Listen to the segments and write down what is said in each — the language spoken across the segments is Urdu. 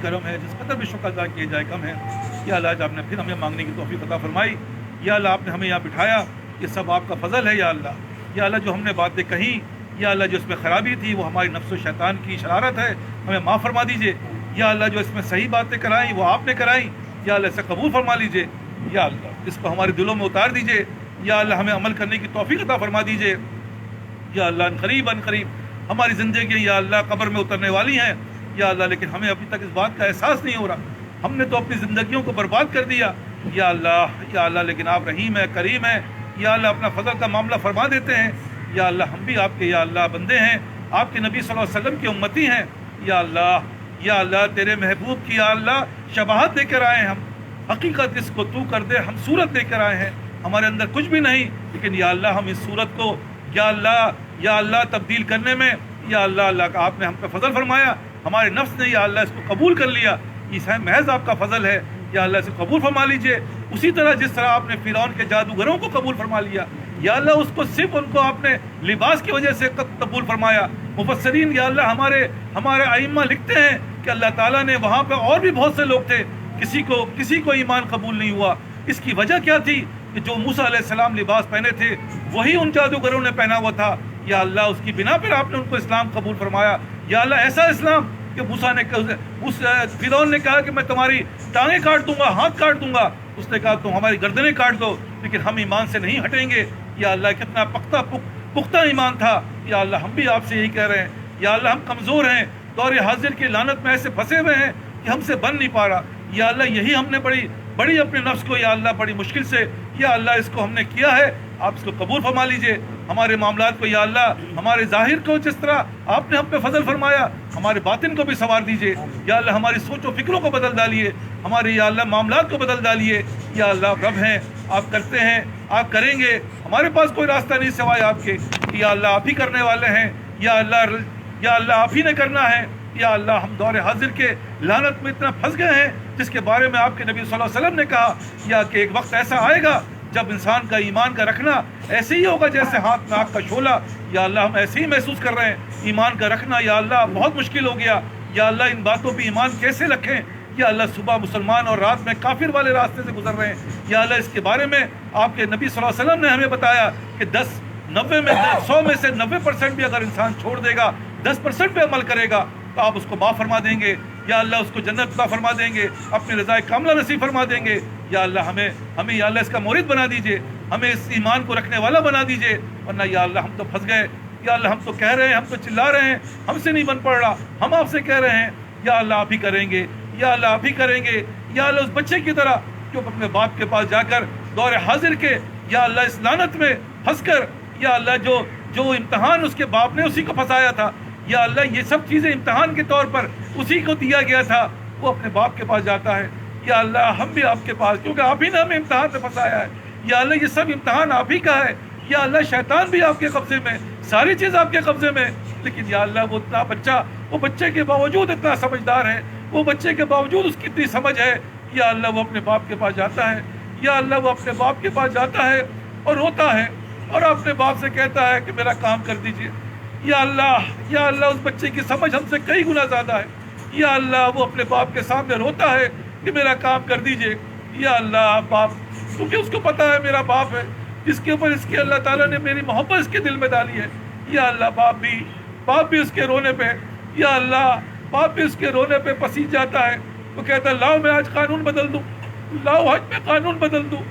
کرم ہے، جس قدر بھی شکر ادا کیے جائے کم ہے۔ یا اللہ آج آپ نے پھر ہمیں مانگنے کی توفیق عطا فرمائی۔ یا اللہ آپ نے ہمیں یہاں بٹھایا، یہ سب آپ کا فضل ہے یا اللہ۔ یا اللہ جو ہم نے باتیں کہیں، یا اللہ جو اس میں خرابی تھی وہ ہماری نفس و شیطان کی شرارت ہے، ہمیں معاف فرما دیجیے۔ یا اللہ جو اس میں صحیح باتیں کرائیں وہ آپ نے کرائیں، یا اللہ اسے قبول فرما لیجیے۔ یا اللہ اس کو ہمارے دلوں میں اتار دیجیے۔ یا اللہ ہمیں عمل کرنے کی توفیق عطا فرما دیجیے۔ یا اللہ ان قریب ہماری زندگیاں یا اللہ قبر میں اترنے والی ہیں یا اللہ، لیکن ہمیں ابھی تک اس بات کا احساس نہیں ہو رہا، ہم نے تو اپنی زندگیوں کو برباد کر دیا یا اللہ لیکن آپ رحیم ہیں، کریم ہیں یا اللہ، اپنا فضل کا معاملہ فرما دیتے ہیں یا اللہ۔ ہم بھی آپ کے یا اللہ بندے ہیں، آپ کے نبی صلی اللہ علیہ وسلم کی امتی ہیں یا اللہ تیرے محبوب کی یا اللہ شباہت دے کر آئے ہیں، ہم حقیقت اس کو تو کر دے، ہم صورت دے کر آئے ہیں، ہمارے اندر کچھ بھی نہیں، لیکن یا اللہ ہم اس صورت کو یا اللہ تبدیل کرنے میں یا اللہ کا آپ نے ہم پہ فضل فرمایا، ہمارے نفس نے یا اللہ اس کو قبول کر لیا، یہ محض آپ کا فضل ہے یا اللہ اسے قبول فرما لیجئے۔ اسی طرح جس طرح آپ نے فرعون کے جادوگروں کو قبول فرما لیا یا اللہ، اس کو صرف ان کو آپ نے لباس کی وجہ سے قبول فرمایا۔ مفسرین یا اللہ ہمارے ائمہ لکھتے ہیں کہ اللہ تعالیٰ نے وہاں پہ اور بھی بہت سے لوگ تھے، کسی کو ایمان قبول نہیں ہوا۔ اس کی وجہ کیا تھی کہ جو موسیٰ علیہ السلام لباس پہنے تھے وہی ان جادوگروں نے پہنا ہوا تھا یا اللہ، اس کی بنا پر آپ نے ان کو اسلام قبول فرمایا یا اللہ، ایسا اسلام کہ موسیٰ نے فرعون نے کہا کہ میں تمہاری ٹانگیں کاٹ دوں گا، ہاتھ کاٹ دوں گا، اس نے کہا تم ہماری گردنیں کاٹ دو، لیکن ہم ایمان سے نہیں ہٹیں گے یا اللہ۔ کتنا پختہ ایمان تھا یا اللہ، ہم بھی آپ سے یہی کہہ رہے ہیں یا اللہ، ہم کمزور ہیں، دور حاضر کی لعنت میں ایسے پھنسے ہوئے ہیں کہ ہم سے بن نہیں پا رہا یا اللہ۔ یہی ہم نے بڑی اپنے نفس کو یا اللہ بڑی مشکل سے یا اللہ اس کو ہم نے کیا ہے، آپ اس کو قبول فرما لیجئے۔ ہمارے معاملات کو یا اللہ، ہمارے ظاہر کو جس طرح آپ نے ہم پہ فضل فرمایا، ہمارے باطن کو بھی سنوار دیجئے یا اللہ، ہماری سوچ و فکروں کو بدل ڈالیے، ہمارے یا اللہ معاملات کو بدل ڈالیے یا اللہ۔ آپ رب ہیں، آپ کرتے ہیں، آپ کریں گے، ہمارے پاس کوئی راستہ نہیں سوائے آپ کے یا اللہ، آپ ہی کرنے والے ہیں یا اللہ آپ ہی نے کرنا ہے یا اللہ۔ ہم دور حاضر کے لعنت میں اتنا پھنس گئے ہیں جس کے بارے میں آپ کے نبی صلی اللہ علیہ وسلم نے کہا یا کہ ایک وقت ایسا آئے گا جب انسان کا ایمان کا رکھنا ایسے ہی ہوگا جیسے ہاتھ میں آگ کا شعلہ یا اللہ۔ ہم ایسے ہی محسوس کر رہے ہیں، ایمان کا رکھنا یا اللہ بہت مشکل ہو گیا یا اللہ۔ ان باتوں پہ ایمان کیسے رکھیں یا اللہ؟ صبح مسلمان اور رات میں کافر والے راستے سے گزر رہے ہیں یا اللہ۔ اس کے بارے میں آپ کے نبی صلی اللہ علیہ وسلم نے ہمیں بتایا کہ 100 میں سے 90% بھی اگر انسان چھوڑ دے گا، 10% پہ عمل کرے گا تو آپ اس کو معاف فرما دیں گے یا اللہ، اس کو جنت عطا فرما دیں گے، اپنے رضا کاملہ نصیب فرما دیں گے یا اللہ۔ ہمیں یا اللہ اس کا مورد بنا دیجئے، ہمیں اس ایمان کو رکھنے والا بنا دیجئے، ورنہ یا اللہ ہم تو پھنس گئے یا اللہ۔ ہم تو کہہ رہے ہیں، ہم تو چلا رہے ہیں، ہم سے نہیں بن پڑ رہا، ہم آپ سے کہہ رہے ہیں یا اللہ آپ ہی کریں گے یا اللہ، آپ ہی کریں گے یا اللہ۔ اس بچے کی طرح جو اپنے باپ کے پاس جا کر دور حاضر کے یا اللہ اس لعنت میں پھنس کر یا اللہ، جو امتحان اس کے باپ نے اسی کو پھنسایا تھا یا اللہ، یہ سب چیزیں امتحان کے طور پر اسی کو دیا گیا تھا، وہ اپنے باپ کے پاس جاتا ہے یا اللہ۔ ہم بھی آپ کے پاس، کیونکہ آپ ہی نے ہمیں امتحان میں پھنسایا ہے یا اللہ، یہ سب امتحان آپ ہی کا ہے یا اللہ۔ شیطان بھی آپ کے قبضے میں، ساری چیز آپ کے قبضے میں، لیکن یا اللہ وہ بچے کے باوجود اتنا سمجھدار ہے، وہ بچے کے باوجود اس کی اتنی سمجھ ہے یا اللہ، وہ اپنے باپ کے پاس جاتا ہے یا اللہ، وہ اپنے باپ کے پاس جاتا ہے اور روتا ہے اور اپنے باپ سے کہتا ہے کہ میرا کام کر دیجئے یا اللہ۔ اس بچے کی سمجھ ہم سے کئی گنا زیادہ ہے یا اللہ، وہ اپنے باپ کے سامنے روتا ہے کہ میرا کام کر دیجئے یا اللہ۔ باپ، کیونکہ اس کو پتا ہے میرا باپ ہے جس کے اوپر اس کے اللہ تعالیٰ نے میری محبت اس کے دل میں ڈالی ہے یا اللہ۔ باپ بھی اس کے رونے پہ یا اللہ، باپ بھی اس کے رونے پہ پسیج جاتا ہے، وہ کہتا ہے لاؤ میں آج قانون بدل دوں، لاؤ آج میں قانون بدل دوں،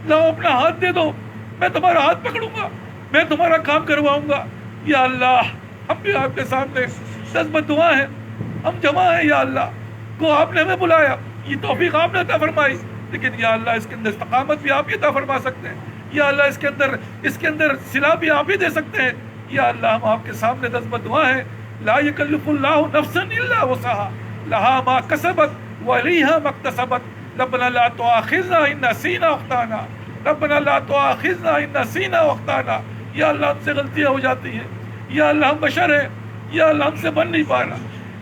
لاؤ اپنا ہاتھ دے دو، میں تمہارا ہاتھ پکڑوں گا، میں تمہارا کام کرواؤں گا یا اللہ۔ ہم بھی آپ کے سامنے 10 بددعا ہیں، ہم جمع ہیں یا اللہ، کو آپ نے ہمیں بلایا، یہ توفیق آپ نے عطا فرمائی، لیکن یا اللہ اس کے اندر استقامت بھی آپ ہی عطا فرما سکتے ہیں یا اللہ۔ اس کے اندر صلاح بھی آپ ہی دے سکتے ہیں یا اللہ۔ ہم آپ کے سامنے 10 بددعا ہیں، لا یکلف اللہ نفسا الا وسعها لها ما کسبت وعلیہا ما اکتسبت ربنا لا تؤاخذنا ان نسینا واخطانا، ربنا لا تؤاخذنا ان نسینا واخطانا یا اللہ۔ ہم سے غلطیاں ہو جاتی ہیں یا اللہ، ہم بشر ہیں یا اللہ، ہم سے بن نہیں پا رہا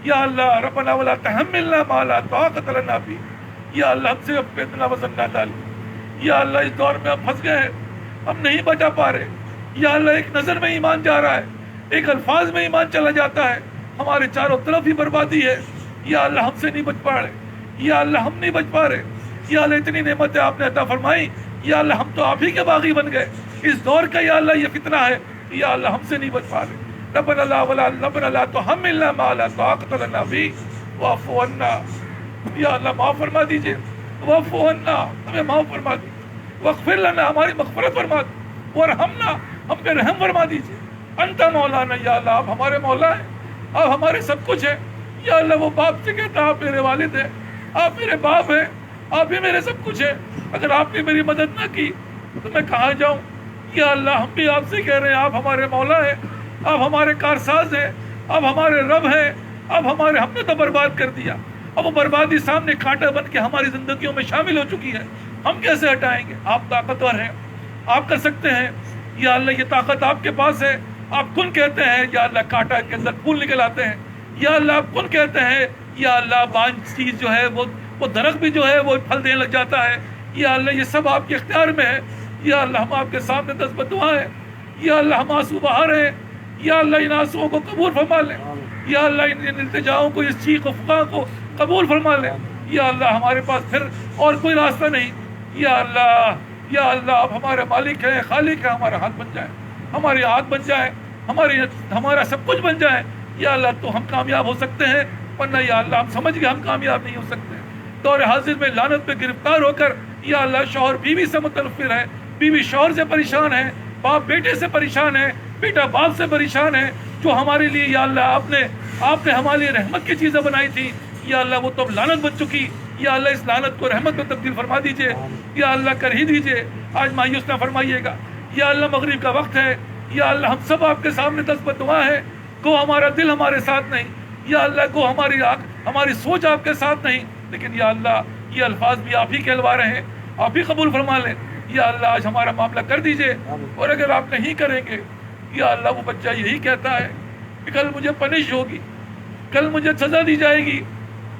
یا اللہ۔ ربنا ولا تحملنا ما لا طاقت لنا به یا اللہ، ہم سے اب اتنا وزن نہ ڈالی یا اللہ۔ اس دور میں ہم پھنس گئے ہیں، ہم نہیں بچا پا رہے یا اللہ۔ ایک نظر میں ایمان جا رہا ہے، ایک الفاظ میں ایمان چلا جاتا ہے، ہمارے چاروں طرف ہی بربادی ہے یا اللہ ہم سے نہیں بچ پا رہے، یا اللہ ہم نہیں بچ پا رہے، یا اللہ اتنی نعمتیں آپ نے عطا فرمائی، یا اللہ ہم تو آپ ہی کے باغی بن گئے، اس دور کا یا اللہ یہ فتنہ ہے، یا اللہ ہم سے نہیں بچ پا رہے، ربنا لا تحملنا ما لا طاقت لنا به واعف عنا، یا اللہ معاف فرما دیجئے، واعف عنا ہمیں معاف فرما دیجئے، واغفر لنا ہماری مغفرت فرما دیجئے، ورحمنا ہم پہ رحم فرما دیجئے، انت مولانا، یا اللہ آپ ہمارے مولا ہیں، آپ ہمارے سب کچھ ہیں، یا اللہ وہ باپ سے کہتا آپ میرے والد ہیں، آپ میرے باپ ہیں، آپ ہی میرے سب کچھ ہیں، اگر آپ نے میری مدد نہ کی تو میں کہاں جاؤں؟ یا اللہ ہم بھی آپ سے کہہ رہے ہیں آپ ہمارے مولا ہیں، آپ ہمارے کارساز ہیں، آپ ہمارے رب ہیں، آپ ہمارے، ہم نے تو برباد کر دیا، اب وہ بربادی سامنے کانٹا بن کے ہماری زندگیوں میں شامل ہو چکی ہے، ہم کیسے ہٹائیں گے؟ آپ طاقتور ہیں، آپ کر سکتے ہیں، یا اللہ یہ طاقت آپ کے پاس ہے، آپ کن کہتے ہیں، یا اللہ کانٹا کے اندر پھول نکل آتے ہیں، یا اللہ آپ کن کہتے ہیں، یا اللہ بانج چیز جو ہے وہ درخت بھی جو ہے وہ پھل دینے لگ جاتا ہے، یا اللہ یہ سب آپ کے اختیار میں ہے، یا اللہ ہم آپ کے سامنے دست بدعا ہیں، یا اللہ ہم آنسو بہا رہے ہیں، یا اللہ ان آنسوؤں کو قبول فرما لیں، یا اللہ ان التجاؤں کو، اس چیخ و فقاع کو قبول فرما لیں، یا اللہ ہمارے پاس پھر اور کوئی راستہ نہیں، یا اللہ آپ ہمارے مالک ہیں، خالق ہیں، ہمارا ہاتھ بن جائے، ہمارے ہاتھ بن جائے، ہمارا سب کچھ بن جائے، یا اللہ تو ہم کامیاب ہو سکتے ہیں، ورنہ یا اللہ ہم سمجھ گئے ہم کامیاب نہیں ہو سکتے۔ دور حاضر میں لعنت پہ گرفتار ہو کر یا اللہ شوہر بیوی سے متنفر ہے، بیوی شوہر سے پریشان ہے، باپ بیٹے سے پریشان ہے، بیٹا باپ سے پریشان ہے، جو ہمارے لیے یا اللہ آپ نے ہمارے لیے رحمت کی چیزیں بنائی تھی، یا اللہ وہ تو اب لعنت بن چکی، یا اللہ اس لعنت کو رحمت میں تبدیل فرما دیجئے، یا اللہ کر ہی دیجئے، آج مایوس نہ فرمائیے گا، یا اللہ مغرب کا وقت ہے، یا اللہ ہم سب آپ کے سامنے دست بدعا ہے، کو ہمارا دل ہمارے ساتھ نہیں، یا اللہ کو ہماری سوچ آپ کے ساتھ نہیں، لیکن یا اللہ یہ الفاظ بھی آپ ہی کہلوا رہے ہیں، آپ ہی قبول فرما لیں، یا اللہ آج ہمارا معاملہ کر دیجئے، اور اگر آپ نہیں کریں گے یا اللہ وہ بچہ یہی کہتا ہے کہ کل مجھے پنش ہوگی، کل مجھے سزا دی جائے گی،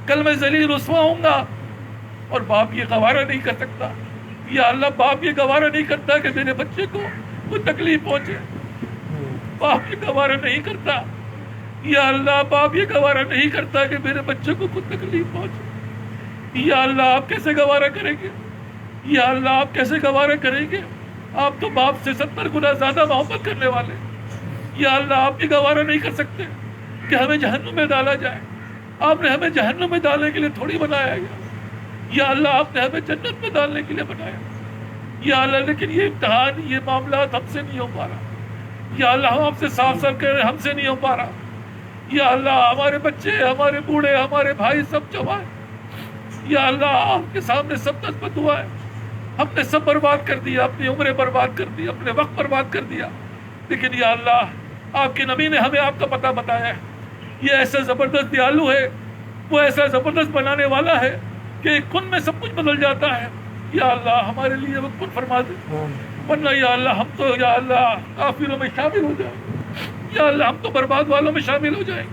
کل میں ذلیل رسوا ہوں گا، اور باپ یہ گوارا نہیں کر سکتا، یا اللہ باپ یہ گوارا نہیں کرتا کہ میرے بچے کو کوئی تکلیف پہنچے، باپ یہ گوارا نہیں کرتا، یا اللہ باپ یہ گوارا نہیں کرتا کہ میرے بچے کو کوئی تکلیف پہنچے، یا اللہ آپ کیسے گوارا کریں گے؟ یا اللہ آپ کیسے گوارا کریں گے؟ آپ تو باپ سے 70 گنا زیادہ محبت کرنے والے، یا اللہ آپ یہ گوارا نہیں کر سکتے کہ ہمیں جہنم میں ڈالا جائے، آپ نے ہمیں جہنم میں ڈالنے کے لیے تھوڑی بنایا گیا، یا اللہ آپ نے ہمیں جنت میں ڈالنے کے لیے بنایا، یا اللہ لیکن یہ امتحان، یہ معاملات ہم سے نہیں ہو پا رہا، یا اللہ ہم آپ سے صاف صاف کہہ رہے ہیں ہم سے نہیں ہو پا رہا، یا اللہ ہمارے بچے، ہمارے بوڑھے، ہمارے بھائی سب جوان، یا اللہ آپ کے سامنے سب دست بدعا ہے، ہم نے سب برباد کر دیا، اپنی عمریں برباد کر دی، اپنے وقت برباد کر دیا، لیکن یا اللہ آپ کے نبی نے ہمیں آپ کا پتہ بتایا ہے، یہ ایسا زبردست دیالو ہے، وہ ایسا زبردست بنانے والا ہے کہ ایک کن میں سب کچھ بدل جاتا ہے، یا اللہ ہمارے لیے وہ کن فرما دے، ورنہ یا اللہ ہم تو یا اللہ کافروں میں شامل ہو جائیں، یا اللہ ہم تو برباد والوں میں شامل ہو جائیں،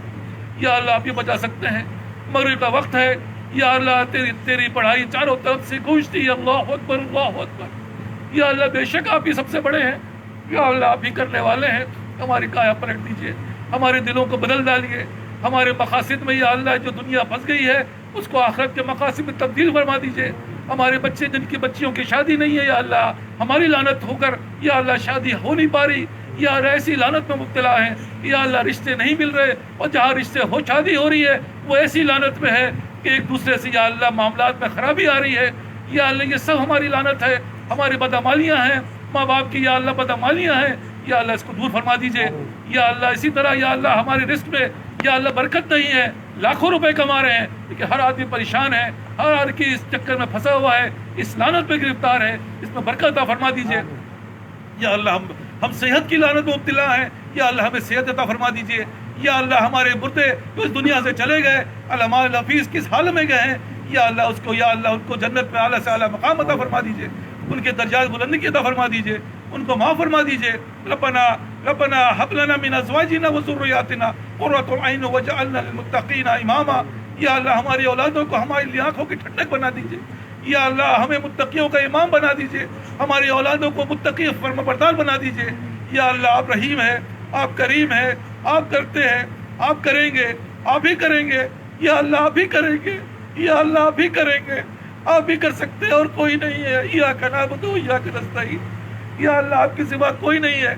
یا اللہ آپ یہ بچا سکتے ہیں، مغرب کا وقت ہے، یا اللہ تیری پڑھائی چاروں طرف سے گونجتی ہے، اللہ اکبر اللہ اکبر، یا اللہ بے شک آپ ہی سب سے بڑے ہیں، یا اللہ آپ ہی کرنے والے ہیں، ہماری کایا پلٹ دیجیے، ہمارے دلوں کو بدل ڈالیے، ہمارے مقاصد میں یا اللہ جو دنیا پھنس گئی ہے اس کو آخرت کے مقاصد میں تبدیل فرما دیجیے، ہمارے بچے جن کی بچیوں کی شادی نہیں ہے یا اللہ ہماری لعنت ہو کر یا اللہ شادی ہو نہیں پا رہی، یا اللہ ایسی لعنت میں مبتلا ہے، یا اللہ رشتے نہیں مل رہے، اور جہاں رشتے ہو شادی ہو رہی ہے وہ ایسی لعنت میں ہے کہ ایک دوسرے سے یا اللہ معاملات میں خرابی آ رہی ہے، یا اللہ یہ سب ہماری لعنت ہے، ہماری بدعمالیاں ہیں، ماں باپ کی یا اللہ بدعمالیاں ہیں، یا اللہ اس کو دور فرما دیجئے، یا اللہ اسی طرح یا اللہ ہمارے رزق میں یا اللہ برکت نہیں ہے، لاکھوں روپے کما رہے ہیں لیکن ہر آدمی پریشان ہے، ہر آدمی اس چکر میں پھنسا ہوا ہے، اس لعنت پہ گرفتار ہے، اس میں برکت عطا فرما دیجئے، یا اللہ ہم صحت کی لعنت میں مبتلا ہیں، یا اللہ ہمیں صحت عطا فرما دیجئے، یا اللہ ہمارے مردے جو اس دنیا سے چلے گئے علماء الحفیظ کس حال میں گئے ہیں، یا اللہ اس کو یا اللہ ان کو جنت میں اعلیٰ سے اعلیٰ مقام عطا فرما دیجئے، ان کے درجات بلندی کی عطا فرما دیجئے، ان کو معاف فرما دیجئے، ربنا هب لنا من ازواجنا وذرياتنا قرة اعين واجعلنا للمتقين اماما، یا اللہ ہماری اولادوں کو ہماری لیے آنکھوں کی ٹھنڈک بنا دیجئے، یا اللہ ہمیں متقیوں کا امام بنا دیجئے، ہماری اولادوں کو متقی فرمانبردار بنا دیجئے، یا اللہ آپ رحیم ہیں، آپ کریم ہیں، آپ کرتے ہیں، آپ کریں گے، آپ ہی کریں گے، یا اللہ آپ ہی کریں گے، یا اللہ آپ ہی کریں گے، آپ ہی کر سکتے ہیں اور کوئی نہیں ہے۔ ایاک نعبد و ایاک نستعین، یا اللہ آپ کے سوا کوئی نہیں ہے۔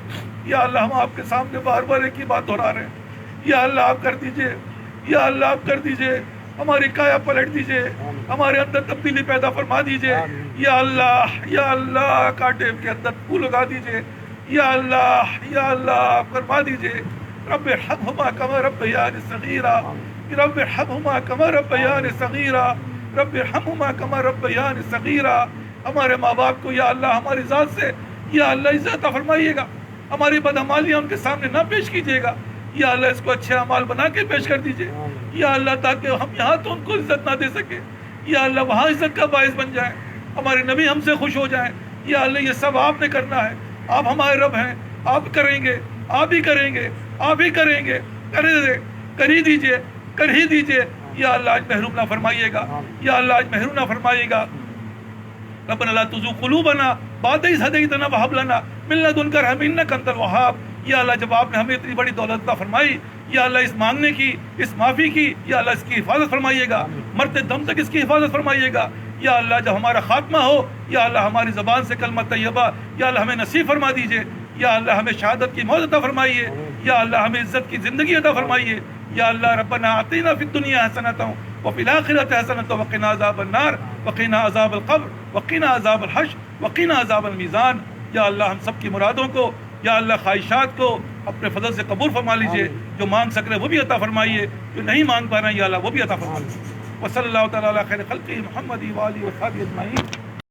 یا اللہ ہم آپ کے سامنے بار بار ایک ہی بات دہرا رہے ہیں، یا اللہ آپ کر دیجئے، یا اللہ آپ کر دیجئے، ہماری کایا پلٹ دیجئے، ہمارے اندر تبدیلی پیدا فرما دیجئے۔ یا اللہ کانٹے کے اندر پھول لگا دیجئے، یا اللہ فرما دیجئے رب ارحمہما کما ربیانی صغیرا، رب ارحمہما کما ربیانی صغیرا، رب ارحمہما کما ربیانی صغیرا۔ ہمارے ماں باپ کو یا اللہ ہماری ذات سے یا اللہ عزت عطا فرمائیے گا، ہماری بدعمالیاں ان کے سامنے نہ پیش کیجیے گا، یا اللہ اس کو اچھے اعمال بنا کے پیش کر دیجئے، یا اللہ تاکہ ہم یہاں تو ان کو عزت نہ دے سکے، یا اللہ وہاں عزت کا باعث بن جائیں، ہمارے نبی ہم سے خوش ہو جائیں۔ یا اللہ یہ سب آپ نے کرنا ہے، آپ ہمارے رب ہیں، آپ کریں گے، آپ ہی کریں گے، آپ ہی کریں گے، کر ہی دیجئے، کر ہی دیجئے۔ یا اللہ آج محروم نہ فرمائیے گا، یا اللہ آج محروم نہ فرمائیے گا۔ ربنا لا تزغ قلوبنا بعد إذ هديتنا وهب لنا من لدنك رحمة إنك أنت الوهاب۔ یا اللہ جب آپ نے ہمیں اتنی بڑی دولت عطا فرمائی، یا اللہ اس مانگنے کی، اس معافی کی، یا اللہ اس کی حفاظت فرمائیے گا، مرتے دم تک اس کی حفاظت فرمائیے گا۔ یا اللہ جب ہمارا خاتمہ ہو، یا اللہ ہماری زبان سے کلمہ طیبہ یا اللہ ہمیں نصیب فرما دیجئے، یا اللہ ہمیں شہادت کی موت عطا فرمائیے، یا اللہ ہمیں عزت کی زندگی عطا فرمائیے۔ یا اللہ ربنا آتنا فی الدنیا حسنۃ وفی الآخرۃ حسنۃ وقنا عذاب النار وقنا عذاب القبر وقنا عذاب الحشر وقنا عذاب المیزان۔ یا اللہ ہم سب کی مرادوں کو، یا اللہ خواہشات کو اپنے فضل سے قبول فرما لیجئے، جو مانگ سک رہے وہ بھی عطا فرمائیے، جو نہیں مانگ پا رہے ہیں یا اللہ وہ بھی عطا فرما لیجئے۔ وصلی اللہ تعالیٰ علی خیر خلقہ محمد و آلہ و صحبہ اجمعین۔